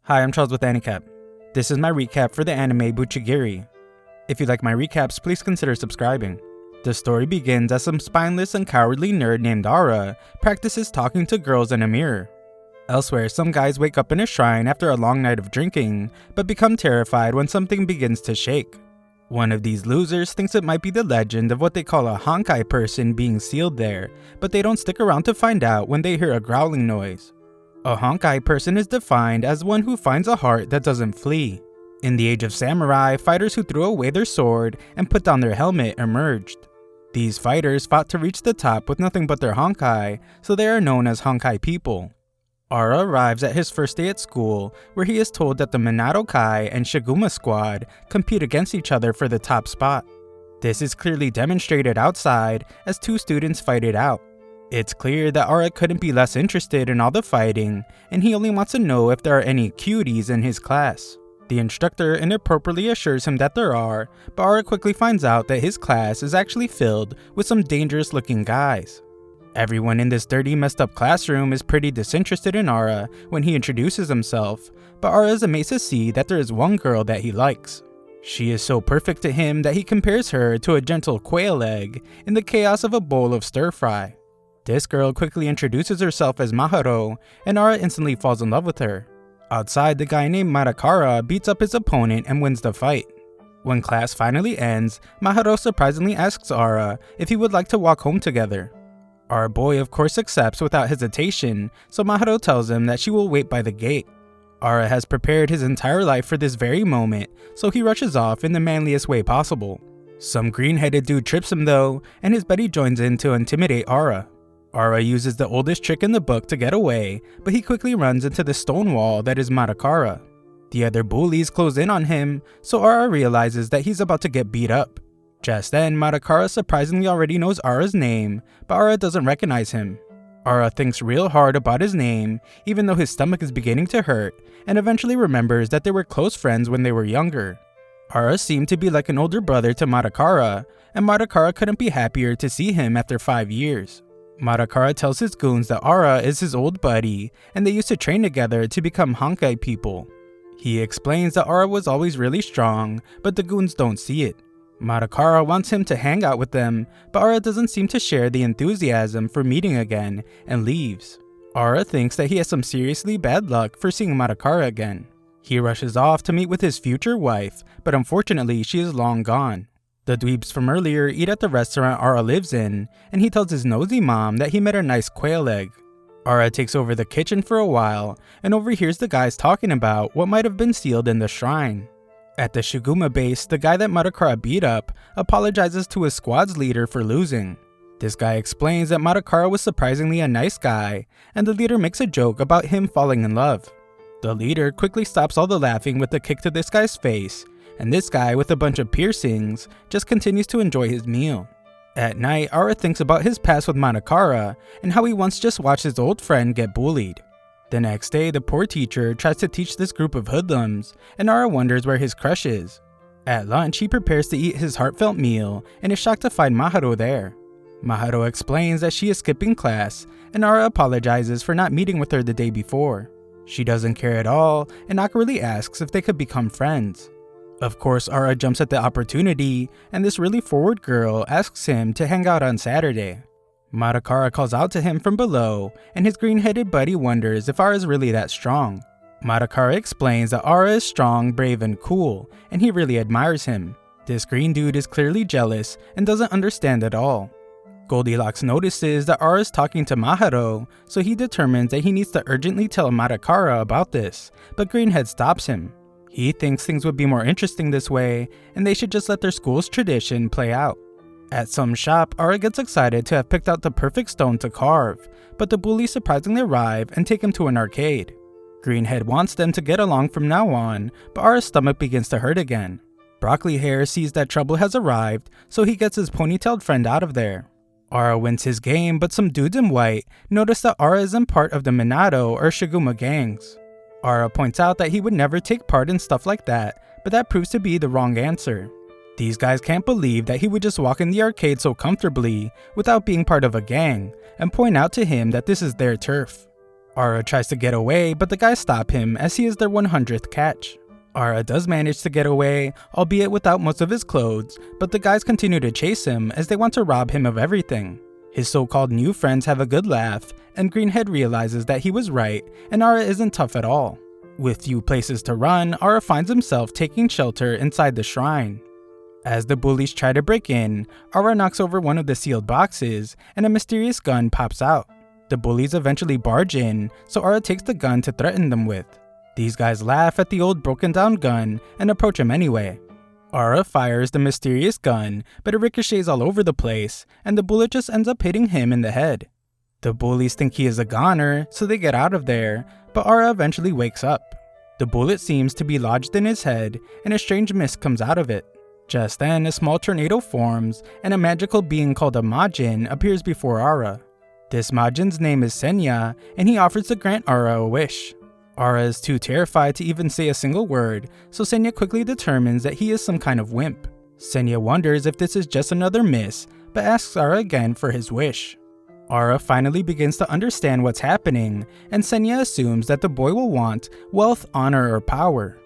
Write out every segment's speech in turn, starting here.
Hi, I'm Charles with AniCap. This is my recap for the anime Buchigiri. If you like my recaps, please consider subscribing. The story begins as some spineless and cowardly nerd named Ara practices talking to girls in a mirror. Elsewhere, some guys wake up in a shrine after a long night of drinking, but become terrified when something begins to shake. One of these losers thinks it might be the legend of what they call a honkai person being sealed there, but they don't stick around to find out when they hear a growling noise. A honkai person is defined as one who finds a heart that doesn't flee. In the age of samurai, fighters who threw away their sword and put down their helmet emerged. These fighters fought to reach the top with nothing but their honkai, so they are known as honkai people. Ara arrives at his first day at school, where he is told that the Minato Kai and Shiguma squad compete against each other for the top spot. This is clearly demonstrated outside as two students fight it out. It's clear that Ara couldn't be less interested in all the fighting, and he only wants to know if there are any cuties in his class. The instructor inappropriately assures him that there are, but Ara quickly finds out that his class is actually filled with some dangerous looking guys. Everyone in this dirty, messed up classroom is pretty disinterested in Ara when he introduces himself, but Ara is amazed to see that there is one girl that he likes. She is so perfect to him that he compares her to a gentle quail egg in the chaos of a bowl of stir fry. This girl quickly introduces herself as Maharu, and Ara instantly falls in love with her. Outside, the guy named Madakara beats up his opponent and wins the fight. When class finally ends, Maharu surprisingly asks Ara if he would like to walk home together. Our boy of course accepts without hesitation, so Maharu tells him that she will wait by the gate. Ara has prepared his entire life for this very moment, so he rushes off in the manliest way possible. Some green-headed dude trips him though, and his buddy joins in to intimidate Ara. Ara uses the oldest trick in the book to get away, but he quickly runs into the stone wall that is Madakara. The other bullies close in on him, so Ara realizes that he's about to get beat up. Just then, Madakara surprisingly already knows Ara's name, but Ara doesn't recognize him. Ara thinks real hard about his name, even though his stomach is beginning to hurt, and eventually remembers that they were close friends when they were younger. Ara seemed to be like an older brother to Madakara, and Madakara couldn't be happier to see him after 5 years. Madakara tells his goons that Ara is his old buddy, and they used to train together to become honkai people. He explains that Ara was always really strong, but the goons don't see it. Madakara wants him to hang out with them, but Ara doesn't seem to share the enthusiasm for meeting again, and leaves. Ara thinks that he has some seriously bad luck for seeing Madakara again. He rushes off to meet with his future wife, but unfortunately she is long gone. The dweebs from earlier eat at the restaurant Ara lives in, and he tells his nosy mom that he met a nice quail egg. Ara takes over the kitchen for a while, and overhears the guys talking about what might have been sealed in the shrine. At the Shiguma base, the guy that Madakara beat up apologizes to his squad's leader for losing. This guy explains that Madakara was surprisingly a nice guy, and the leader makes a joke about him falling in love. The leader quickly stops all the laughing with a kick to this guy's face, and this guy with a bunch of piercings just continues to enjoy his meal. At night, Ara thinks about his past with Madakara and how he once just watched his old friend get bullied. The next day, the poor teacher tries to teach this group of hoodlums, and Ara wonders where his crush is. At lunch, he prepares to eat his heartfelt meal and is shocked to find Maharu there. Maharu explains that she is skipping class, and Ara apologizes for not meeting with her the day before. She doesn't care at all and awkwardly asks if they could become friends. Of course, Ara jumps at the opportunity, and this really forward girl asks him to hang out on Saturday. Madakara calls out to him from below, and his green-headed buddy wonders if Ara is really that strong. Madakara explains that Ara is strong, brave, and cool, and he really admires him. This green dude is clearly jealous and doesn't understand at all. Goldilocks notices that Ara is talking to Maharu, so he determines that he needs to urgently tell Madakara about this, but Greenhead stops him. He thinks things would be more interesting this way, and they should just let their school's tradition play out. At some shop, Ara gets excited to have picked out the perfect stone to carve, but the bullies surprisingly arrive and take him to an arcade. Greenhead wants them to get along from now on, but Ara's stomach begins to hurt again. Broccoli Hair sees that trouble has arrived, so he gets his ponytailed friend out of there. Ara wins his game, but some dudes in white notice that Ara isn't part of the Minato or Shiguma gangs. Ara points out that he would never take part in stuff like that, but that proves to be the wrong answer. These guys can't believe that he would just walk in the arcade so comfortably without being part of a gang, and point out to him that this is their turf. Ara tries to get away, but the guys stop him as he is their 100th catch. Ara does manage to get away, albeit without most of his clothes, but the guys continue to chase him as they want to rob him of everything. His so-called new friends have a good laugh, and Greenhead realizes that he was right, and Ara isn't tough at all. With few places to run, Ara finds himself taking shelter inside the shrine. As the bullies try to break in, Ara knocks over one of the sealed boxes, and a mysterious gun pops out. The bullies eventually barge in, so Ara takes the gun to threaten them with. These guys laugh at the old broken down gun and approach him anyway. Ara fires the mysterious gun, but it ricochets all over the place, and the bullet just ends up hitting him in the head. The bullies think he is a goner, so they get out of there, but Ara eventually wakes up. The bullet seems to be lodged in his head, and a strange mist comes out of it. Just then, a small tornado forms, and a magical being called a Majin appears before Ara. This Majin's name is Senya, and he offers to grant Ara a wish. Ara is too terrified to even say a single word, so Senya quickly determines that he is some kind of wimp. Senya wonders if this is just another miss, but asks Ara again for his wish. Ara finally begins to understand what's happening, and Senya assumes that the boy will want wealth, honor, or power.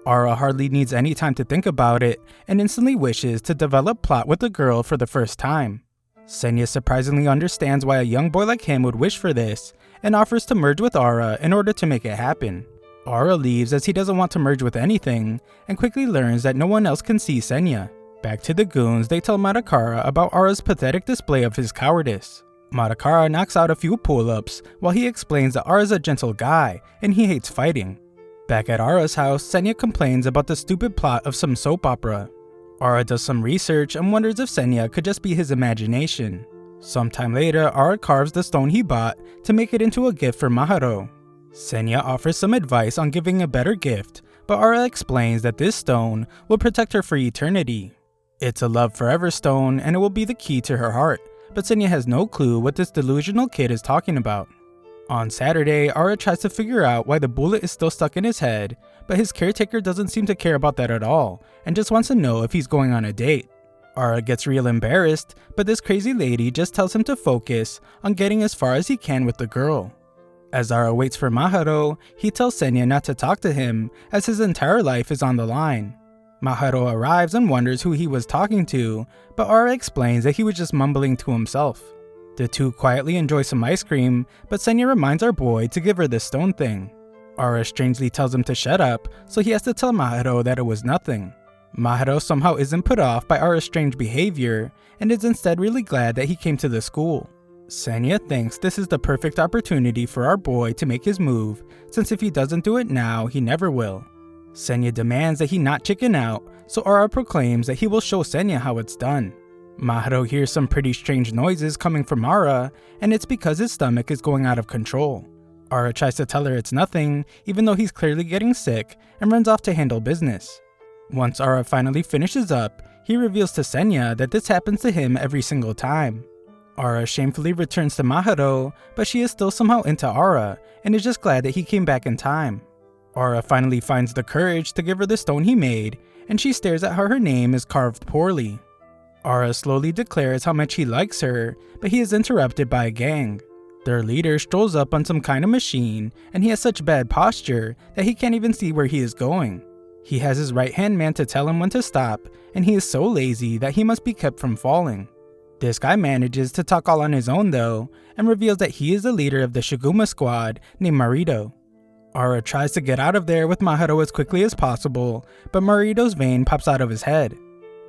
Ara hardly needs any time to think about it, and instantly wishes to develop plot with the girl for the first time. Senya surprisingly understands why a young boy like him would wish for this, and offers to merge with Ara in order to make it happen. Ara leaves as he doesn't want to merge with anything, and quickly learns that no one else can see Senya. Back to the goons, they tell Madakara about Ara's pathetic display of his cowardice. Madakara knocks out a few pull-ups, while he explains that Ara's a gentle guy, and he hates fighting. Back at Ara's house, Senya complains about the stupid plot of some soap opera. Ara does some research and wonders if Senya could just be his imagination. Sometime later, Ara carves the stone he bought to make it into a gift for Maharo. Senya offers some advice on giving a better gift, but Ara explains that this stone will protect her for eternity. It's a love forever stone, and it will be the key to her heart, but Senya has no clue what this delusional kid is talking about. On Saturday, Ara tries to figure out why the bullet is still stuck in his head, but his caretaker doesn't seem to care about that at all, and just wants to know if he's going on a date. Ara gets real embarrassed, but this crazy lady just tells him to focus on getting as far as he can with the girl. As Ara waits for Maharo, he tells Senya not to talk to him, as his entire life is on the line. Maharo arrives and wonders who he was talking to, but Ara explains that he was just mumbling to himself. The two quietly enjoy some ice cream, but Senya reminds our boy to give her this stone thing. Ara strangely tells him to shut up, so he has to tell Maharo that it was nothing. Maharo somehow isn't put off by Ara's strange behavior, and is instead really glad that he came to the school. Senya thinks this is the perfect opportunity for our boy to make his move, since if he doesn't do it now, he never will. Senya demands that he not chicken out, so Ara proclaims that he will show Senya how it's done. Maharo hears some pretty strange noises coming from Ara, and it's because his stomach is going out of control. Ara tries to tell her it's nothing, even though he's clearly getting sick, and runs off to handle business. Once Ara finally finishes up, he reveals to Senya that this happens to him every single time. Ara shamefully returns to Maharo, but she is still somehow into Ara, and is just glad that he came back in time. Ara finally finds the courage to give her the stone he made, and she stares at how her name is carved poorly. Ara slowly declares how much he likes her, but he is interrupted by a gang. Their leader strolls up on some kind of machine, and he has such bad posture that he can't even see where he is going. He has his right-hand man to tell him when to stop, and he is so lazy that he must be kept from falling. This guy manages to talk all on his own though, and reveals that he is the leader of the Shiguma squad named Marito. Ara tries to get out of there with Maharo as quickly as possible, but Marito's vein pops out of his head.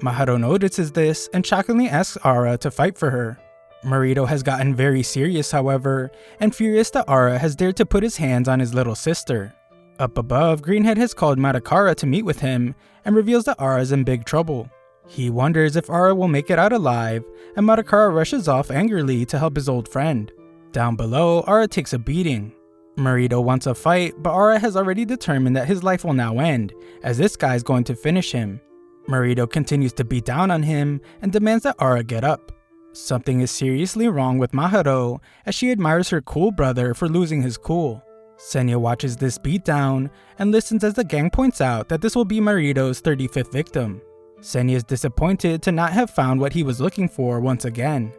Maharo notices this and shockingly asks Ara to fight for her. Marito has gotten very serious however, and furious that Ara has dared to put his hands on his little sister. Up above, Greenhead has called Madakara to meet with him, and reveals that Ara is in big trouble. He wonders if Ara will make it out alive, and Madakara rushes off angrily to help his old friend. Down below, Ara takes a beating. Marito wants a fight, but Ara has already determined that his life will now end, as this guy is going to finish him. Marito continues to beat down on him, and demands that Ara get up. Something is seriously wrong with Maharo, as she admires her cool brother for losing his cool. Senya watches this beatdown, and listens as the gang points out that this will be Marito's 35th victim. Senya is disappointed to not have found what he was looking for once again.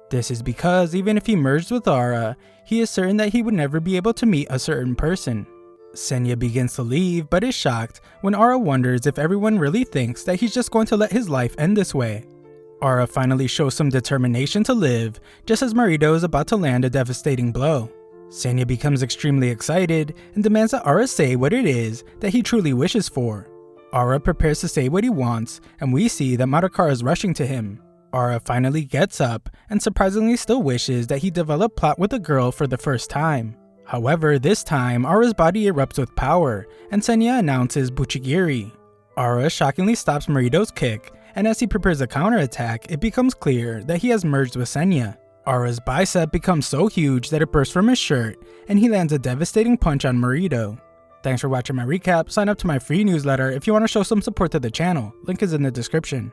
This is because even if he merged with Ara, he is certain that he would never be able to meet a certain person. Senya begins to leave, but is shocked when Ara wonders if everyone really thinks that he's just going to let his life end this way. Ara finally shows some determination to live, just as Marito is about to land a devastating blow. Senya becomes extremely excited and demands that Ara say what it is that he truly wishes for. Ara prepares to say what he wants, and we see that Madoka is rushing to him. Ara finally gets up and surprisingly still wishes that he developed plot with a girl for the first time. However, this time Ara's body erupts with power, and Senya announces Buchigiri. Ara shockingly stops Marito's kick, and as he prepares a counterattack, it becomes clear that he has merged with Senya. Ara's bicep becomes so huge that it bursts from his shirt, and he lands a devastating punch on Marito. Thanks for watching my recap. Sign up to my free newsletter if you want to show some support to the channel. Link is in the description.